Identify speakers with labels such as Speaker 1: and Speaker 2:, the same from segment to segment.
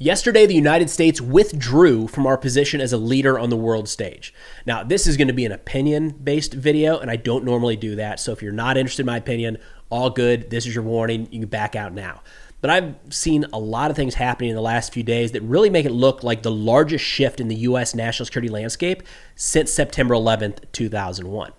Speaker 1: Yesterday, the United States withdrew from our position as a leader on the world stage. Now, this is going to be an opinion-based video, and I don't normally do that. So if you're not interested in my opinion, all good. This is your warning. You can back out now. But I've seen a lot of things happening in the last few days that really make it look like the largest shift in the U.S. national security landscape since September 11th, 2001.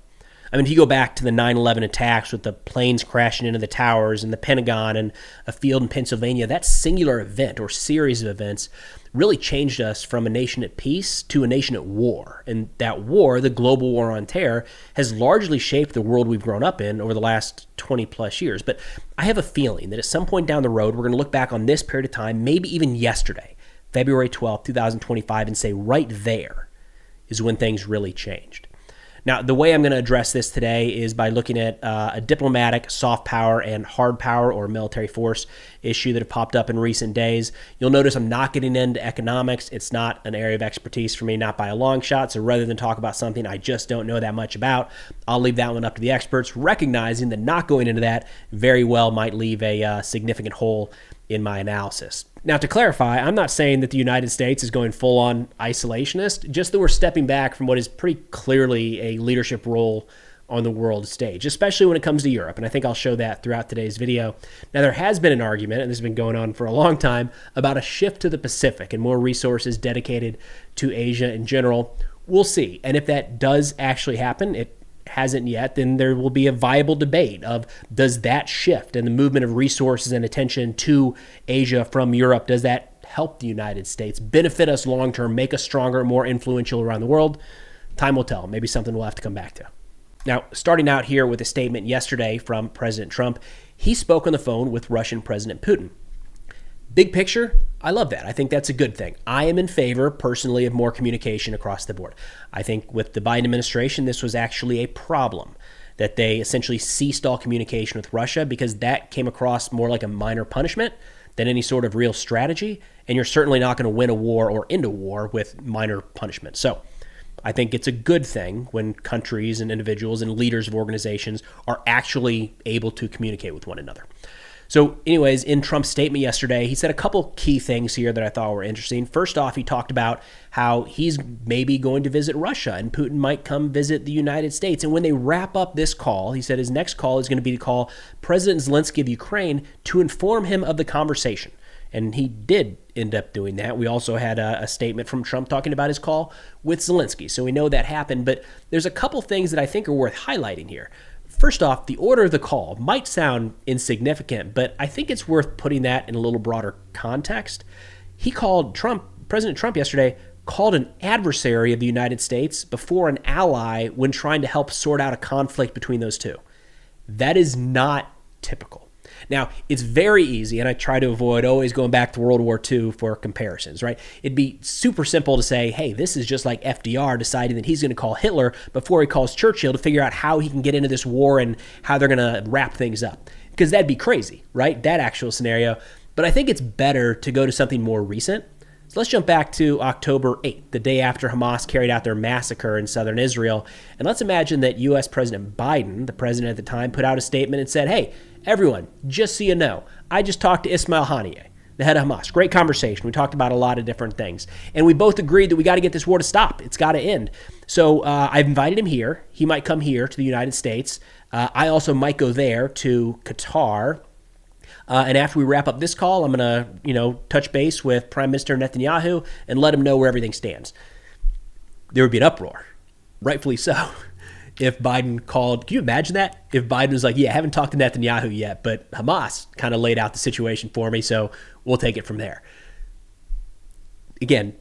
Speaker 1: I mean, if you go back to the 9/11 attacks with the planes crashing into the towers and the Pentagon and a field in Pennsylvania, that singular event or series of events really changed us from a nation at peace to a nation at war. And that war, the global war on terror, has largely shaped the world we've grown up in over the last 20 plus years. But I have a feeling that at some point down the road, we're going to look back on this period of time, maybe even yesterday, February 12th, 2025, and say right there is when things really changed. Now, the way I'm going to address this today is by looking at a diplomatic, soft power, and hard power or military force issue that have popped up in recent days. You'll notice I'm not getting into economics. It's not an area of expertise for me, not by a long shot. So rather than talk about something I just don't know that much about, I'll leave that one up to the experts, recognizing that not going into that very well might leave a significant hole in my analysis. Now, to clarify, I'm not saying that the United States is going full-on isolationist, just that we're stepping back from what is pretty clearly a leadership role on the world stage, especially when it comes to Europe. And I think I'll show that throughout today's video. Now, there has been an argument, and this has been going on for a long time, about a shift to the Pacific and more resources dedicated to Asia in general. We'll see. And if that does actually happen, it hasn't yet, then there will be a viable debate of, does that shift and the movement of resources and attention to Asia from Europe, does that help the United States, benefit us long-term, make us stronger, more influential around the world? Time will tell. Maybe something we'll have to come back to. Now, starting out here with a statement yesterday from President Trump, he spoke on the phone with Russian President Putin. Big picture, I love that. I think that's a good thing. I am in favor, personally, of more communication across the board. I think with the Biden administration, this was actually a problem, that they essentially ceased all communication with Russia because that came across more like a minor punishment than any sort of real strategy. And you're certainly not going to win a war or end a war with minor punishment. So I think it's a good thing when countries and individuals and leaders of organizations are actually able to communicate with one another. So anyways, in Trump's statement yesterday, he said a couple key things here that I thought were interesting. First off, he talked about how he's maybe going to visit Russia and Putin might come visit the United States. And when they wrap up this call, he said his next call is going to be to call President Zelensky of Ukraine to inform him of the conversation. And he did end up doing that. We also had a statement from Trump talking about his call with Zelensky. So we know that happened. But there's a couple things that I think are worth highlighting here. First off, the order of the call might sound insignificant, but I think it's worth putting that in a little broader context. President Trump yesterday called an adversary of the United States before an ally when trying to help sort out a conflict between those two. That is not typical. Now, it's very easy, and I try to avoid always going back to World War II for comparisons, right? It'd be super simple to say, hey, this is just like FDR deciding that he's going to call Hitler before he calls Churchill to figure out how he can get into this war and how they're going to wrap things up. Because that'd be crazy, right? That actual scenario. But I think it's better to go to something more recent. So let's jump back to October 8th, the day after Hamas carried out their massacre in southern Israel. And let's imagine that U.S. President Biden, the president at the time, put out a statement and said, hey, everyone, just so you know, I just talked to Ismail Haniyeh, the head of Hamas. Great conversation. We talked about a lot of different things. And we both agreed that we got to get this war to stop. It's got to end. So I've invited him here. He might come here to the United States. I also might go there to Qatar. And after we wrap up this call, I'm going to, touch base with Prime Minister Netanyahu and let him know where everything stands. There would be an uproar, rightfully so. If Biden called, can you imagine that? If Biden was like, yeah, I haven't talked to Netanyahu yet, but Hamas kind of laid out the situation for me, so we'll take it from there. Again,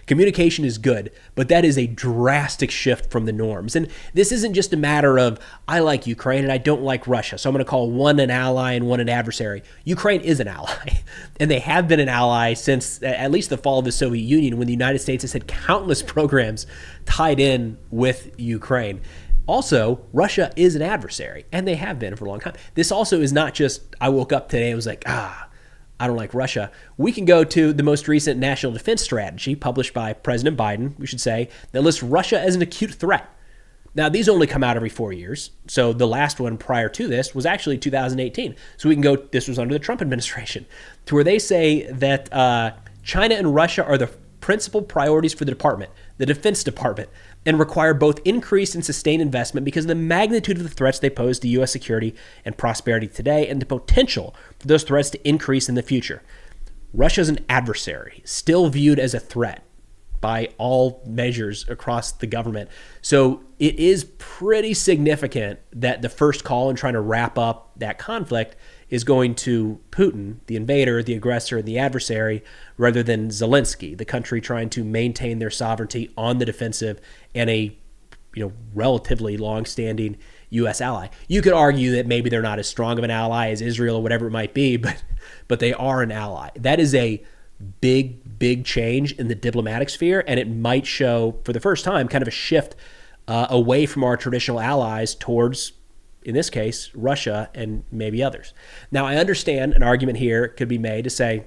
Speaker 1: communication is good, but that is a drastic shift from the norms. And this isn't just a matter of, I like Ukraine and I don't like Russia, so I'm going to call one an ally and one an adversary. Ukraine is an ally, and they have been an ally since at least the fall of the Soviet Union, when the United States has had countless programs tied in with Ukraine. Also, Russia is an adversary, and they have been for a long time. This also is not just, I woke up today and was like, I don't like Russia. We can go to the most recent national defense strategy published by President Biden, we should say, that lists Russia as an acute threat. Now, these only come out every 4 years. So the last one prior to this was actually 2018. So we can go, this was under the Trump administration, to where they say that China and Russia are the principal priorities for the department, the Defense Department, and require both increased and sustained investment because of the magnitude of the threats they pose to U.S. security and prosperity today and the potential for those threats to increase in the future. Russia is an adversary, still viewed as a threat by all measures across the government. So it is pretty significant that the first call in trying to wrap up that conflict is going to Putin, the invader, the aggressor, and the adversary, rather than Zelensky, the country trying to maintain their sovereignty on the defensive and a relatively long-standing U.S. ally. You could argue that maybe they're not as strong of an ally as Israel or whatever it might be, but they are an ally. That is a big change in the diplomatic sphere, and it might show for the first time kind of a shift away from our traditional allies towards, in this case, Russia and maybe others. Now, I understand an argument here could be made to say,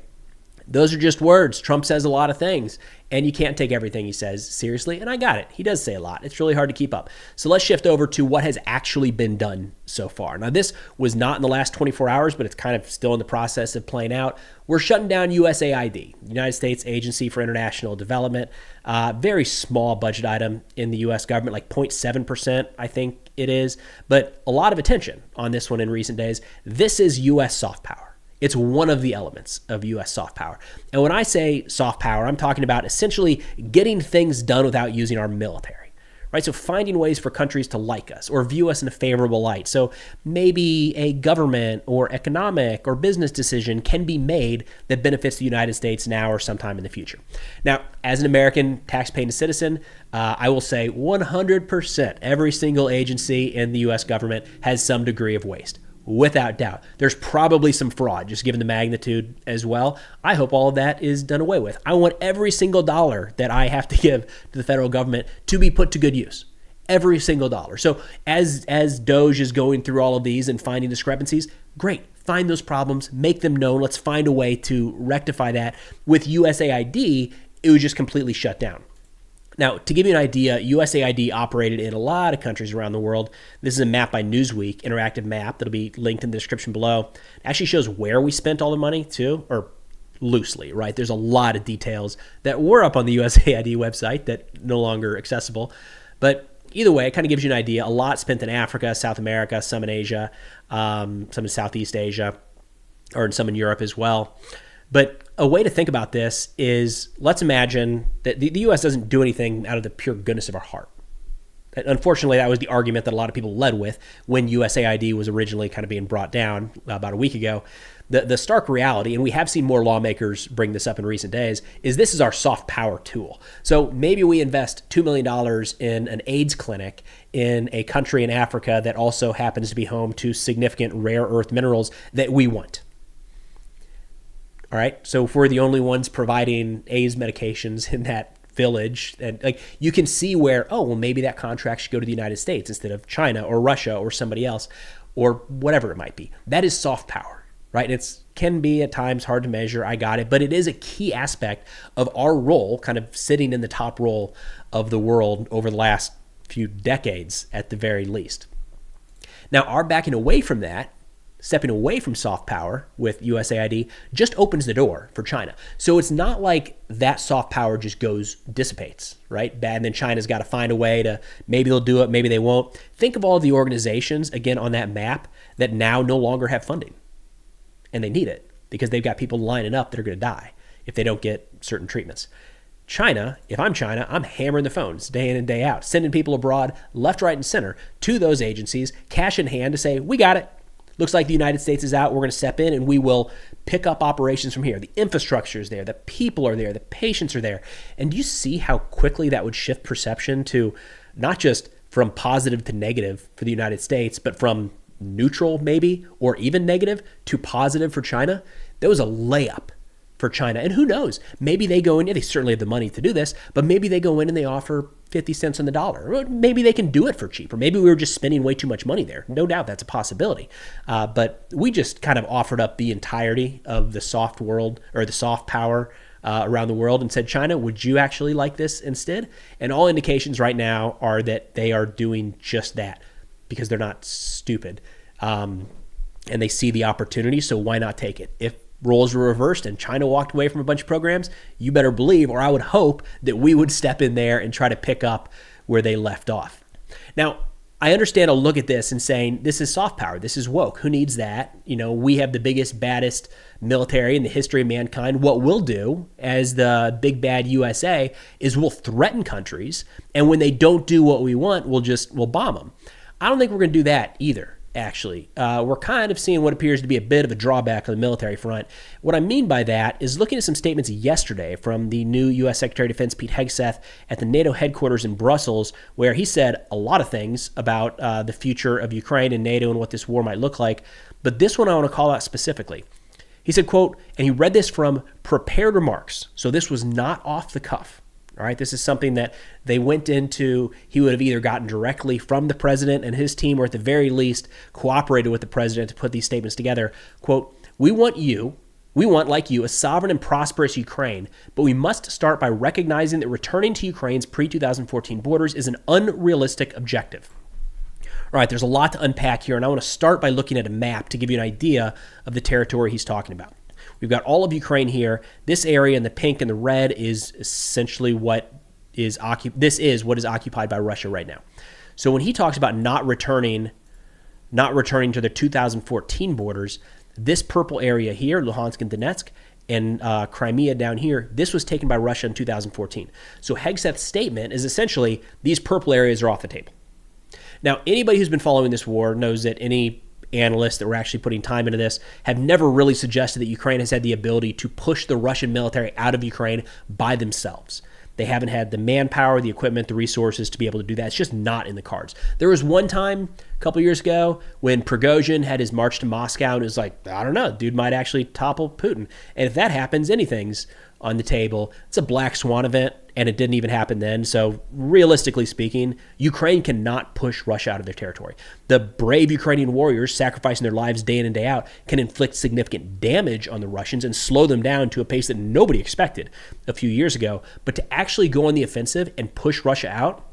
Speaker 1: those are just words. Trump says a lot of things, and you can't take everything he says seriously. And I got it. He does say a lot. It's really hard to keep up. So let's shift over to what has actually been done so far. Now, this was not in the last 24 hours, but it's kind of still in the process of playing out. We're shutting down USAID, United States Agency for International Development. Very small budget item in the U.S. government, like 0.7%, I think it is. But a lot of attention on this one in recent days. This is U.S. soft power. It's one of the elements of U.S. soft power. And when I say soft power, I'm talking about essentially getting things done without using our military, right? So finding ways for countries to like us or view us in a favorable light. So maybe a government or economic or business decision can be made that benefits the United States now or sometime in the future. Now, as an American tax-paying citizen, I will say 100% every single agency in the U.S. government has some degree of waste. Without doubt. There's probably some fraud, just given the magnitude as well. I hope all of that is done away with. I want every single dollar that I have to give to the federal government to be put to good use. Every single dollar. So as DOJ is going through all of these and finding discrepancies, great. Find those problems, make them known. Let's find a way to rectify that. With USAID, it was just completely shut down. Now, to give you an idea, USAID operated in a lot of countries around the world. This is a map by Newsweek, interactive map that'll be linked in the description below. It actually shows where we spent all the money too, or loosely, right? There's a lot of details that were up on the USAID website that no longer accessible. But either way, it kind of gives you an idea. A lot spent in Africa, South America, some in Asia, some in Southeast Asia, or some in Europe as well. But a way to think about this is, let's imagine that the U.S. doesn't do anything out of the pure goodness of our heart. Unfortunately, that was the argument that a lot of people led with when USAID was originally kind of being brought down about a week ago. The stark reality, and we have seen more lawmakers bring this up in recent days, is this is our soft power tool. So maybe we invest $2 million in an AIDS clinic in a country in Africa that also happens to be home to significant rare earth minerals that we want. All right. So if we're the only ones providing AIDS medications in that village, and like, you can see where, oh, well, maybe that contract should go to the United States instead of China or Russia or somebody else or whatever it might be. That is soft power, right? It can be at times hard to measure. I got it. But it is a key aspect of our role, kind of sitting in the top role of the world over the last few decades at the very least. Now, our backing away from that, stepping away from soft power with USAID, just opens the door for China. So it's not like that soft power just dissipates, right? And then China's got to find a way to, maybe they'll do it, maybe they won't. Think of all the organizations, again, on that map that now no longer have funding. And they need it because they've got people lining up that are going to die if they don't get certain treatments. China, if I'm China, I'm hammering the phones day in and day out, sending people abroad, left, right, and center to those agencies, cash in hand to say, we got it. Looks like the United States is out. We're going to step in and we will pick up operations from here. The infrastructure is there. The people are there. The patients are there. And do you see how quickly that would shift perception to not just from positive to negative for the United States, but from neutral maybe, or even negative to positive for China? That was a layup for China. And who knows? Maybe they go in, they certainly have the money to do this, but maybe they go in and they offer 50 cents on the dollar. Or maybe they can do it for cheap. Or maybe we were just spending way too much money there. No doubt that's a possibility. But we just kind of offered up the entirety of the soft world, or the soft power around the world and said, China, would you actually like this instead? And all indications right now are that they are doing just that because they're not stupid. And they see the opportunity, so why not take it? If roles were reversed and China walked away from a bunch of programs, you better believe, or I would hope, that we would step in there and try to pick up where they left off. Now, I understand a look at this and saying, this is soft power, this is woke. Who needs that? We have the biggest, baddest military in the history of mankind. What we'll do as the big bad USA is we'll threaten countries, and when they don't do what we want, we'll bomb them. I don't think we're going to do that either. Actually, we're kind of seeing what appears to be a bit of a drawback on the military front. What I mean by that is looking at some statements yesterday from the new U.S. Secretary of Defense Pete Hegseth at the NATO headquarters in Brussels, where he said a lot of things about the future of Ukraine and NATO and what this war might look like. But this one I want to call out specifically. He said, quote, and he read this from prepared remarks. So this was not off the cuff. All right, this is something that they went into. He would have either gotten directly from the president and his team, or at the very least cooperated with the president to put these statements together. Quote, we want, like you, a sovereign and prosperous Ukraine, but we must start by recognizing that returning to Ukraine's pre-2014 borders is an unrealistic objective. All right, there's a lot to unpack here, and I want to start by looking at a map to give you an idea of the territory he's talking about. We've got all of Ukraine here. This area in the pink and the red is essentially what is occupied by Russia right now. So when he talks about not returning to their 2014 borders, this purple area here, Luhansk and Donetsk, and Crimea down here, this was taken by Russia in 2014. So Hegseth's statement is essentially these purple areas are off the table. Now, anybody who's been following this war knows that any analysts that were actually putting time into this have never really suggested that Ukraine has had the ability to push the Russian military out of Ukraine by themselves. They haven't had the manpower, the equipment, the resources to be able to do that. It's just not in the cards. There was one time a couple years ago when Prigozhin had his march to Moscow and it was like, I don't know, dude might actually topple Putin. And if that happens, anything's on the table. It's a black swan event, and it didn't even happen then. So realistically speaking, Ukraine cannot push Russia out of their territory. The brave Ukrainian warriors sacrificing their lives day in and day out can inflict significant damage on the Russians and slow them down to a pace that nobody expected a few years ago. But to actually go on the offensive and push Russia out,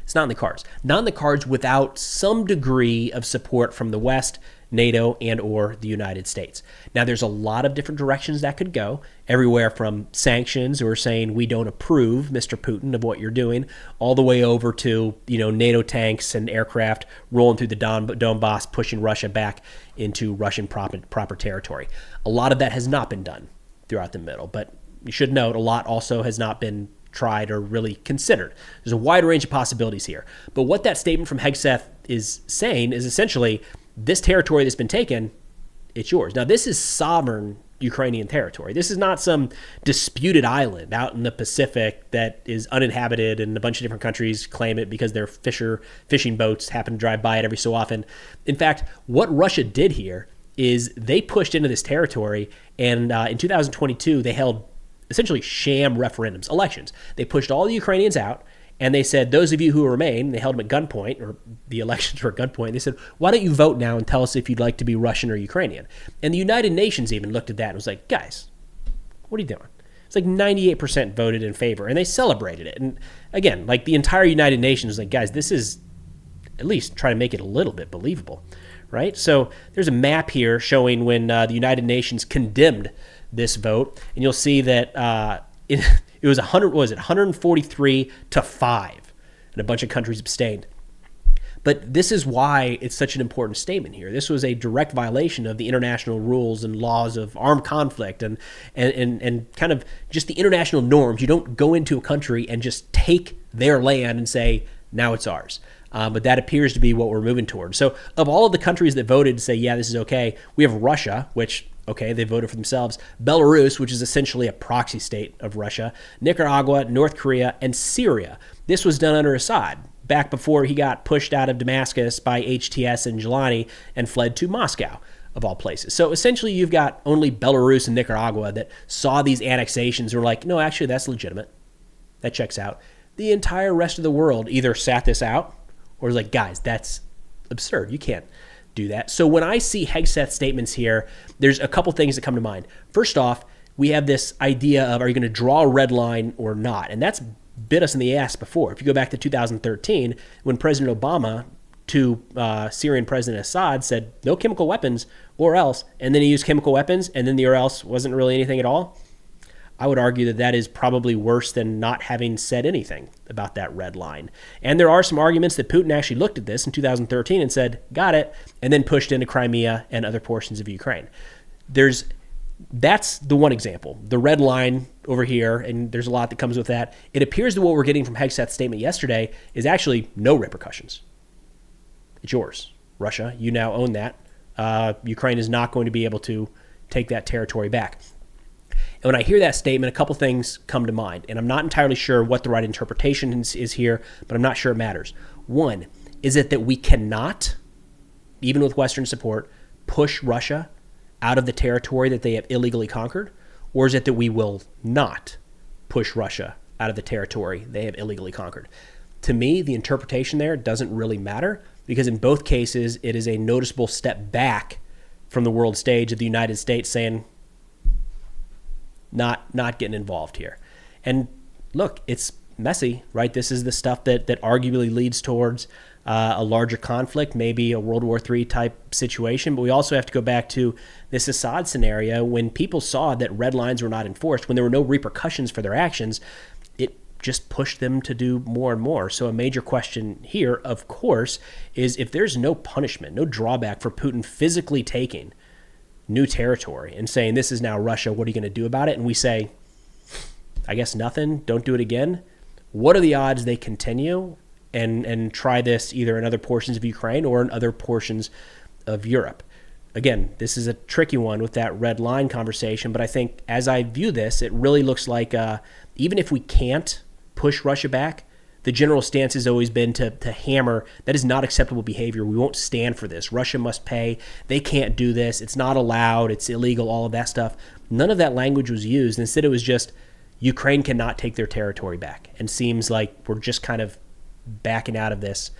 Speaker 1: it's not in the cards. Not in the cards without some degree of support from the West, NATO, and or the United States. Now, there's a lot of different directions that could go, everywhere from sanctions or saying we don't approve, Mr. Putin, of what you're doing, all the way over to, NATO tanks and aircraft rolling through the Donbass, pushing Russia back into Russian proper territory. A lot of that has not been done throughout the middle, but you should note a lot also has not been tried or really considered. There's a wide range of possibilities here. But what that statement from Hegseth is saying is essentially this territory that's been taken, it's yours. Now, this is sovereign Ukrainian territory. This is not some disputed island out in the Pacific that is uninhabited and a bunch of different countries claim it because their fishing boats happen to drive by it every so often. In fact, what Russia did here is they pushed into this territory, and in 2022, they held essentially sham referendums, elections. They pushed all the Ukrainians out, and they said, those of you who remain, they held them at gunpoint, or the elections were at gunpoint. They said, why don't you vote now and tell us if you'd like to be Russian or Ukrainian? And the United Nations even looked at that and was like, guys, what are you doing? It's like 98% voted in favor, and they celebrated it. And again, like the entire United Nations was like, guys, this is at least try to make it a little bit believable, right? So there's a map here showing when the United Nations condemned this vote, and you'll see that it was 143 to 5, and a bunch of countries abstained. But this is why it's such an important statement here. This was a direct violation of the international rules and laws of armed conflict and kind of just the international norms. You don't go into a country and just take their land and say, now it's ours. But that appears to be what we're moving towards. So of all of the countries that voted to say, yeah, this is okay, we have Russia, which, okay, they voted for themselves, Belarus, which is essentially a proxy state of Russia, Nicaragua, North Korea, and Syria. This was done under Assad, back before he got pushed out of Damascus by HTS and Jelani and fled to Moscow, of all places. So essentially you've got only Belarus and Nicaragua that saw these annexations and were like, no, actually that's legitimate. That checks out. The entire rest of the world either sat this out or was like, guys, that's absurd. You can't do that. So when I see Hegseth's statements here, there's a couple things that come to mind. First off, we have this idea of, are you going to draw a red line or not? And that's bit us in the ass before. If you go back to 2013, when President Obama to Syrian President Assad said, no chemical weapons or else, and then he used chemical weapons, and then the or else wasn't really anything at all, I would argue that that is probably worse than not having said anything about that red line. And there are some arguments that Putin actually looked at this in 2013 and said, got it, and then pushed into Crimea and other portions of Ukraine. That's the one example. The red line over here, and there's a lot that comes with that. It appears that what we're getting from Hegseth's statement yesterday is actually no repercussions. It's yours, Russia. You now own that. Ukraine is not going to be able to take that territory back. And when I hear that statement, a couple things come to mind, and I'm not entirely sure what the right interpretation is here, but I'm not sure it matters. One, is it that we cannot, even with Western support, push Russia out of the territory that they have illegally conquered? Or is it that we will not push Russia out of the territory they have illegally conquered? To me, the interpretation there doesn't really matter, because in both cases, it is a noticeable step back from the world stage of the United States saying, not getting involved here. And look, it's messy, right? This is the stuff that arguably leads towards a larger conflict, maybe a World War III type situation. But we also have to go back to this Assad scenario when people saw that red lines were not enforced, when there were no repercussions for their actions, it just pushed them to do more and more. So a major question here, of course, is if there's no punishment, no drawback for Putin physically taking new territory and saying, this is now Russia, what are you going to do about it? And we say, I guess nothing, don't do it again. What are the odds they continue and try this either in other portions of Ukraine or in other portions of Europe? Again, this is a tricky one with that red line conversation, but I think as I view this, it really looks like even if we can't push Russia back, the general stance has always been to hammer, that is not acceptable behavior. We won't stand for this. Russia must pay. They can't do this. It's not allowed. It's illegal, all of that stuff. None of that language was used. Instead, it was just Ukraine cannot take their territory back. And seems like we're just kind of backing out of this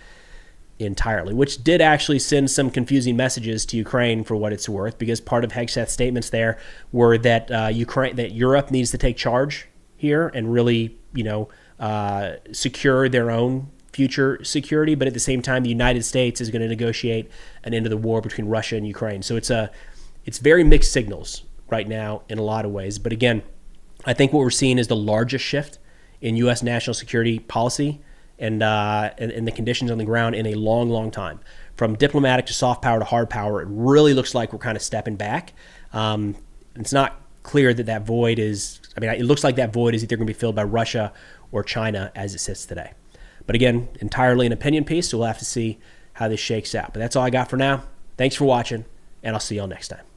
Speaker 1: entirely, which did actually send some confusing messages to Ukraine for what it's worth, because part of Hegseth's statements there were that that Europe needs to take charge here and really, secure their own future security, but at the same time, the United States is going to negotiate an end to the war between Russia and Ukraine. So it's very mixed signals right now in a lot of ways. But again, I think what we're seeing is the largest shift in U.S. national security policy and the conditions on the ground in a long, long time. From diplomatic to soft power to hard power, it really looks like we're kind of stepping back. It's not clear that void is, it looks like that void is either going to be filled by Russia or China as it sits today. But again, entirely an opinion piece, so we'll have to see how this shakes out. But that's all I got for now. Thanks for watching, and I'll see y'all next time.